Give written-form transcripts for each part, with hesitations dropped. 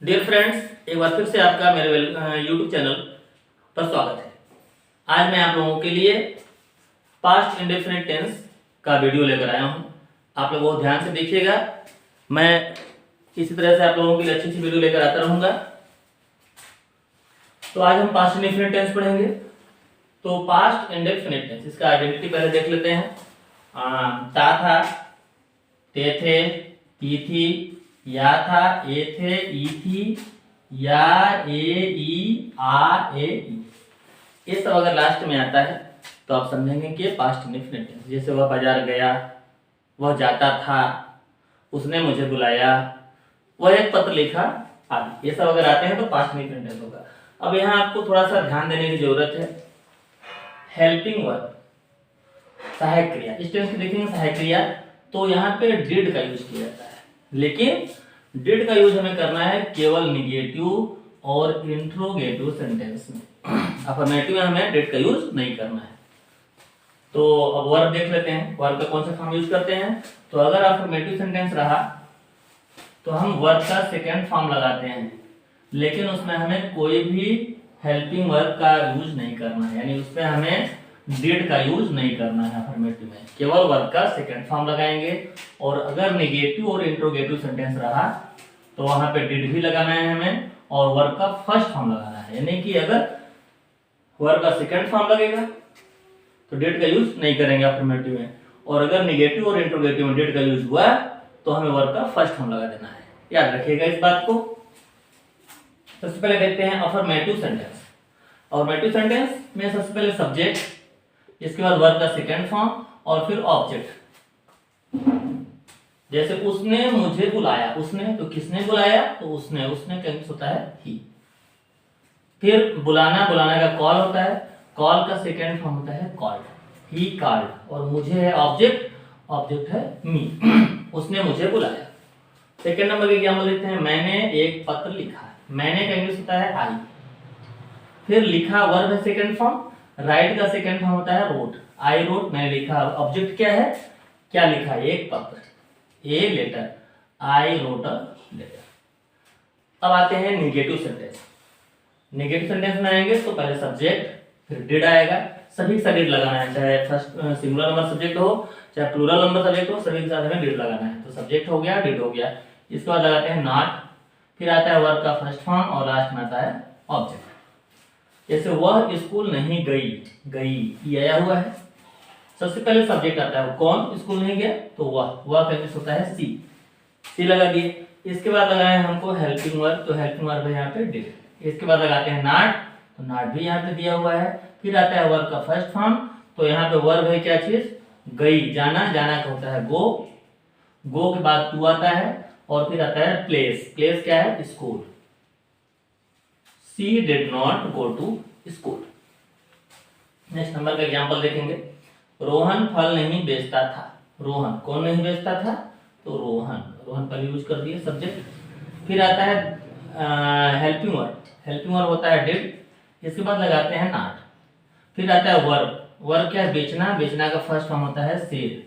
Dear friends, एक बार फिर से आपका मेरे यूट्यूब चैनल पर स्वागत है। आज मैं आप लोगों के लिए पास्ट इंडेफिनिट टेंस का वीडियो लेकर आया हूं। आप लोग बहुत ध्यान से देखिएगा। मैं इसी तरह से आप लोगों के लिए अच्छी वीडियो लेकर आता रहूंगा। तो आज हम पास्ट इंडेफिनिट टेंस पढ़ेंगे। तो पास्ट इंडेफिनिट टेंस, इसका आइडेंटिटी पहले देख लेते हैं। ता था, ते थे, ती थी, या था, ए थे, ई थी, या, ए, ई, आ, ए, ई। ये सब अगर लास्ट में आता है तो आप समझेंगे कि पास्ट इंडेफिनिट टेंस। जैसे वह बाजार गया, वह जाता था, उसने मुझे बुलाया, वह एक पत्र लिखा, आदि। ये सब अगर आते हैं तो पास्ट इंडेफिनिट टेंस होगा। अब यहाँ आपको थोड़ा सा ध्यान देने की जरूरत है। हेल्पिंग वर्ब, सहायक क्रिया। इस टेंस की देखेंगे सहायक क्रिया, तो यहाँ पे डिड का यूज किया जाता है। लेकिन डिड का यूज हमें करना है केवल निगेटिव और इंट्रोगेटिव सेंटेंस में। अफर्मेटिव में हमें डिड का यूज नहीं करना है। तो अब वर्ब देख लेते हैं, वर्ब का कौन सा फॉर्म यूज करते हैं। तो अगर अफर्मेटिव सेंटेंस रहा तो हम वर्ब का सेकेंड फॉर्म लगाते हैं, लेकिन उसमें हमें कोई भी हेल्पिंग वर्ब का यूज नहीं करना है, यानी उसमें हमें डिड का यूज नहीं करना है। अफर्मेटिव में केवल वर्ब का सेकेंड फॉर्म लगाएंगे। और अगर नेगेटिव और इंट्रोगेटिव सेंटेंस रहा तो वहां पे डिड भी लगाना है हमें, और वर्ब का फर्स्ट फॉर्म लगाना है। यानी कि अगर वर्ब का सेकेंड फॉर्म लगेगा तो डिड का यूज नहीं करेंगे अफर्मेटिव में, और अगर नेगेटिव और इंट्रोगेटिव में डिड का यूज हुआ तो हमें वर्ब का फर्स्ट फॉर्म लगा देना है। याद रखिएगा इस बात को। सबसे पहले देखते हैं अफर्मेटिव सेंटेंस। अफर्मेटिव सेंटेंस में सबसे पहले सब्जेक्ट, इसके बाद वर्ब का सेकेंड फॉर्म, और फिर ऑब्जेक्ट। जैसे उसने मुझे बुलाया, उसने तो किसने बुलाया, तो उसने का यूज होता है ही। फिर बुलाना, बुलाना का कॉल होता है, कॉल का सेकेंड फॉर्म होता है कॉल्ड, ही कॉल्ड। और मुझे है ऑब्जेक्ट, ऑब्जेक्ट है मी। उसने मुझे बुलाया। सेकेंड नंबर के एग्जांपल लेते हैं। मैंने एक पत्र लिखा, मैंने का इंग्लिश होता है आई। फिर लिखा, वर्ब है सेकेंड फॉर्म। राइट का सेकेंड फॉर्म होता है रोट, आई रोट, मैंने लिखा। ऑब्जेक्ट क्या है, क्या लिखा, एक पत्र, a letter, I wrote a letter. अब आते हैं निगेटिव सेंटेंस। निगेटिव सेंटेंस में आएंगे तो पहले सब्जेक्ट, फिर डिड आएगा। सभी का डिड लगाना है, चाहे फर्स्ट सिंगुलर नंबर सब्जेक्ट हो चाहे प्लूरल नंबर सब्जेक्ट हो, सभी के साथ हमें डिड लगाना है। तो सब्जेक्ट हो गया, डिड हो गया। इसके बाद लगाते हैं नॉट, फिर आता है वर्ब का फर्स्ट फॉर्म, और लास्ट में आता है ऑब्जेक्ट। जैसे वह स्कूल नहीं गई, गई ये आया हुआ है। सबसे पहले सब्जेक्ट आता है, कौन स्कूल नहीं गया, तो वह का यूज होता है सी लगा दिए। इसके बाद लगाए हमको हेल्पिंग वर्ब, तो हेल्पिंग वर्ब है यहाँ पे डिड। इसके बाद लगाते हैं नॉट, तो नॉट भी यहाँ पे दिया हुआ है। फिर आता है वर्ब का फर्स्ट फॉर्म, तो यहाँ पे वर्ब है क्या चीज, गई, जाना, जाना का होता है गो, गो के बाद टू आता है, और फिर आता है प्लेस, प्लेस क्या है, school. She did not go to school। Next number का एग्जांपल देखेंगे। रोहन फल नहीं बेचता था, रोहन कौन नहीं बेचता था, तो रोहन, रोहन पर यूज कर दिए सब्जेक्ट। फिर आता है हेल्पिंग वर्ब, हेल्पिंग वर्ब होता है डिड। इसके बाद लगाते हैं नॉट। फिर आता है वर्ब, वर्ब क्या है, बेचना, बेचना का फर्स्ट फॉर्म होता है सेल।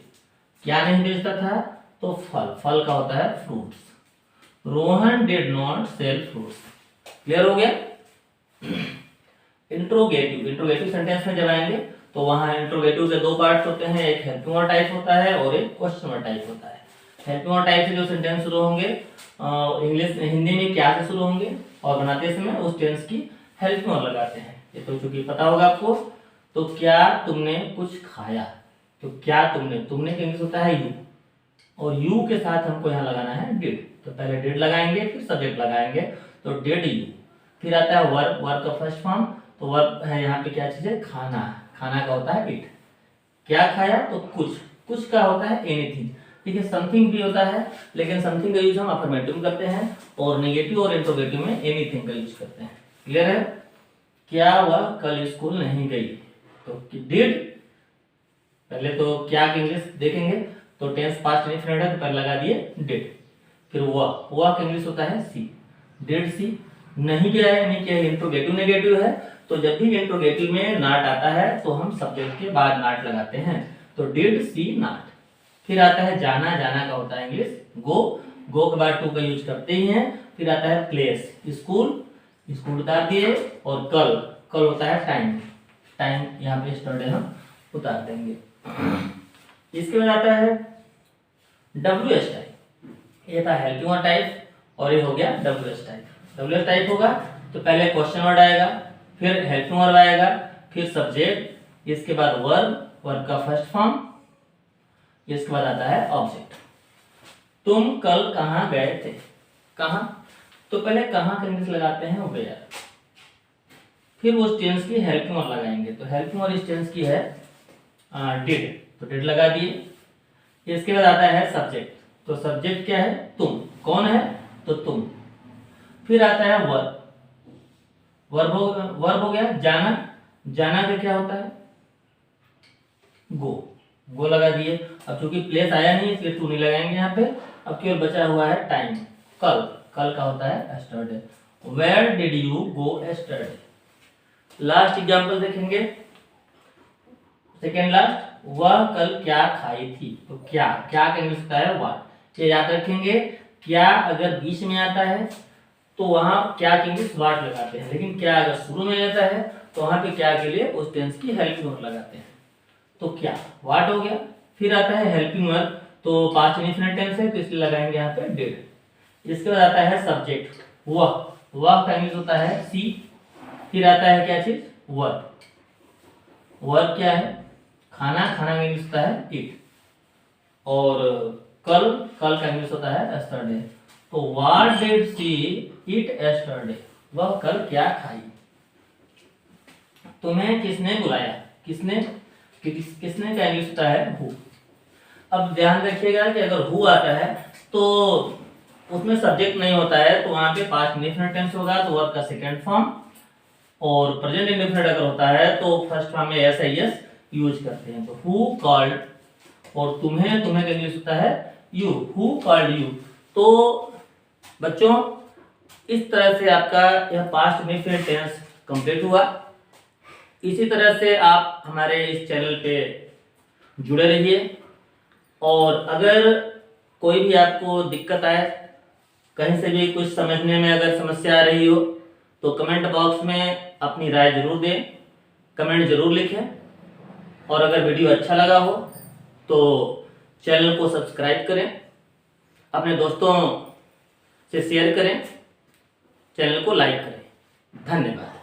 क्या नहीं बेचता था, तो फल, फल का होता है fruits. Rohan did not sell fruits. Clear हो गया। इंट्रोगेटिव, इंट्रोगेटिव सेंटेंस में जब आएंगे तो वहां इंट्रोगेटिव के दो पार्ट्स होते हैं, एक हेल्पिंग वर्ब टाइप होता है और एक क्वेश्चन वर्ब टाइप होता है। हेल्पिंग वर्ब टाइप से जो सेंटेंस शुरू होंगे इंग्लिश हिंदी में क्या से शुरू होंगे, और बनाते समय उस टेंस की हेल्पिंग वर्ब लगाते हैं। ये तो चूंकि पता होगा आपको। तो क्या तुमने कुछ खाया, तो क्या तुमने, तुमने का इंग्लिश होता है यू, और यू के साथ हमको यहाँ लगाना है डिड। तो पहले डिड लगाएंगे, फिर सब्जेक्ट लगाएंगे, तो डिड यू। फिर आता है वर्ब, वर्ब का फर्स्ट फॉर्म, तो वर्ब है यहाँ पे क्या चीज है, खाना, खाना का होता है इट। क्या खाया, तो कुछ, कुछ का होता है एनीथिंग। ठीक है, समथिंग भी होता है, लेकिन समथिंग का यूज हम अफर्मेटिव में करते हैं, और नेगेटिव और इंट्रोगेटिव में एनीथिंग का यूज करते हैं। क्लियर है। क्या वह कल स्कूल नहीं गई, तो डिड। पहले तो क्या की इंग्लिश देखेंगे, तो टेंस पास्ट इंडेफिनिट है तो पहले लगा दिए डिड। फिर वह का इंग्लिश होता है सी, डिड सी। नहीं गया है, यानी क्या इंट्रोगेटिव नेगेटिव है, तो जब भी इंट्रोगेटिव में नॉट आता है तो हम सब्जेक्ट के बाद नॉट लगाते हैं, तो डिड सी नॉट। फिर आता है जाना, जाना का होता है इंग्लिश गो, गो के बाद टू का यूज करते ही हैं, फिर आता है प्लेस, स्कूल, स्कूल उतार दिए, और कल, कल होता है टाइम, टाइम यहाँ पे यस्टरडे हम उतार देंगे। इसके बाद आता है WH टाइप, ये था हेल्पिंग वर्ड टाइप और ये हो गया WH टाइप। WH टाइप होगा तो पहले क्वेश्चन वर्ड आएगा, फिर हेल्पिंग वर्ब आएगा, फिर सब्जेक्ट, इसके बाद वर्ब, वर्ब का फर्स्ट फॉर्म, इसके बाद आता है ऑब्जेक्ट। तुम कल कहाँ गए थे, कहाँ, तो पहले कहाँ का इंग्लिश लगाते हैं वेयर, फिर उस टेंस की हेल्पिंग वर्ब लगाएंगे। तो हेल्पिंग वर्ब इस टेंस की है डिड, तो डिड लगा दिए। इसके बाद आता है सब्जेक्ट, तो सब्जेक्ट क्या है, तुम, कौन है, तो तुम। फिर आता है वर्ब, वर्ब हो गया जाना, जाना का क्या होता है, गो, गो लगा दिए। अब चूंकि प्लेस आया नहीं इसलिए टू नहीं लगाएंगे यहाँ पे। अब केवल बचा हुआ है टाइम, कल, कल का होता है yesterday. Where did you go yesterday. Last example देखेंगे, सेकेंड लास्ट, वह कल क्या खाई थी, तो क्या, क्या का इंग्लिश होता है व्हाट। ये याद रखेंगे, क्या अगर बीच में आता है तो वहां क्या के इंग्लिश व्हाट लगाते हैं, लेकिन क्या अगर शुरू में आता है तो वहां पे क्या के लिए उस टेंस की हेल्पिंग वर्ब लगाते हैं। तो क्या, व्हाट हो गया। फिर आता है हेल्पिंग वर्ब, तो पास्ट इंडेफिनिट टेंस है तो इसलिए लगाएंगे यहाँ पे डिड। इसके बाद आता है सब्जेक्ट, वह, वह का इंग्लिश होता है सी। फिर आता है क्या चीज, वर्ब, वर्ब क्या है, खाना, खाना का इंग्लिश होता है इट। और कल, कल का इंग्लिश होता है एस्टरडे। तो what did she eat yesterday, वह कल क्या खाई। तुम्हें किसने बुलाया, किसने, किसने का इंग्लिश होता है हु। अब ध्यान रखिएगा कि अगर हु आता है तो उसमें सब्जेक्ट नहीं होता है, तो वहां पे पास्ट इंडेफिनिट टेंस होगा तो वर्ब का सेकंड फॉर्म, और प्रेजेंट इंडेफिनिट अगर होता है तो फर्स्ट फॉर्म में एस आई एस यूज करते हैं। तो हु कॉल्ड, और तुम्हें, तुम्हें का इंग्लिश होता है यू, हु कॉल्ड यू। तो बच्चों इस तरह से आपका यह पास्ट इंडेफिनिट टेंस कंप्लीट हुआ। इसी तरह से आप हमारे इस चैनल पे जुड़े रहिए, और अगर कोई भी आपको दिक्कत आए, कहीं से भी कुछ समझने में अगर समस्या आ रही हो तो कमेंट बॉक्स में अपनी राय जरूर दें, कमेंट जरूर लिखें। और अगर वीडियो अच्छा लगा हो तो चैनल को सब्सक्राइब करें, अपने दोस्तों से शेयर करें, चैनल को लाइक करें। धन्यवाद।